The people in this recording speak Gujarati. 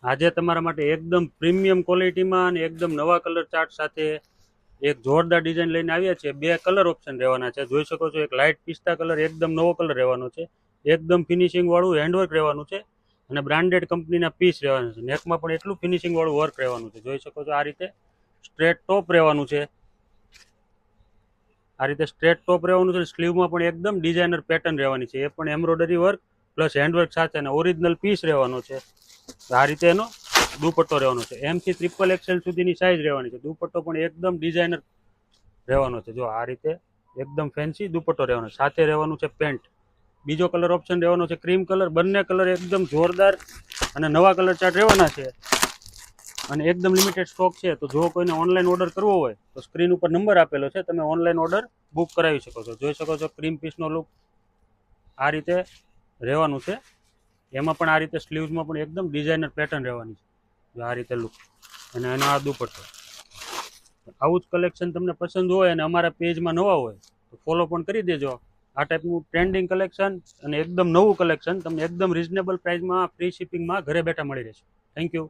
આજે તમારા માટે એકદમ પ્રીમિયમ ક્વોલિટીમાં અને એકદમ નવા કલર ચાર્ટ સાથે એક જોરદાર ડિઝાઇન લઈને આવ્યા છે. બે કલર ઓપ્શન રહેવાના છે. જોઈ શકો છો, એક લાઇટ પિસ્તા કલર એકદમ નવો કલર રહેવાનો છે. એકદમ ફિનિશિંગ વાળું હેન્ડવર્ક રહેવાનું છે અને બ્રાન્ડેડ કંપનીના પીસ રહેવાના છે. નેકમાં પણ એટલું ફિનિશિંગ વાળું વર્ક રહેવાનું છે. જોઈ શકો છો, આ રીતે સ્ટ્રેટ ટોપ રહેવાનું છે. આ રીતે સ્ટ્રેટ ટોપ રહેવાનું છે. સ્લીવમાં પણ એકદમ ડિઝાઇનર પેટર્ન રહેવાની છે. એ પણ એમ્બ્રોઇડરી વર્ક પ્લસ હેન્ડવર્ક સાથે અને ઓરિજિનલ પીસ રહેવાનો છે. આ રીતે એનો દુપટ્ટો રહેવાનો છે. એમથી XXL સુધીની સાઇઝ રહેવાની છે. દુપટ્ટો પણ એકદમ ડિઝાઇનર રહેવાનો છે. જો આ રીતે એકદમ ફેન્સી દુપટ્ટો રહેવાનો છે. સાથે રહેવાનું છે પેન્ટ. બીજો કલર ઓપ્શન રહેવાનો છે ક્રીમ કલર. બંને કલર એકદમ જોરદાર અને નવા કલર ચાર્ટ રહેવાના છે અને એકદમ લિમિટેડ સ્ટોક છે. તો જો કોઈને ઓનલાઈન ઓર્ડર કરવો હોય તો સ્ક્રીન ઉપર નંબર આપેલો છે, તમે ઓનલાઈન ઓર્ડર બુક કરાવી શકો છો. જોઈ શકો છો ક્રીમ પીસનો લુક આ રીતે રહેવાનું છે. એમાં પણ આ રીતે સ્લીવ્સમાં પણ એકદમ ડિઝાઇનર પેટર્ન રહેવાની છે. આ રીતે લુક અને એનો આ દુપટ્ટો. આવું જ કલેક્શન તમને પસંદ હોય અને અમારા પેજમાં નવા હોય તો ફોલો પણ કરી દેજો. આ ટાઈપનું ટ્રેન્ડિંગ કલેક્શન અને એકદમ નવું કલેક્શન તમને એકદમ રિઝનેબલ પ્રાઇસમાં ફ્રી શિપિંગમાં ઘરે બેઠા મળી રહેશે. Thank you.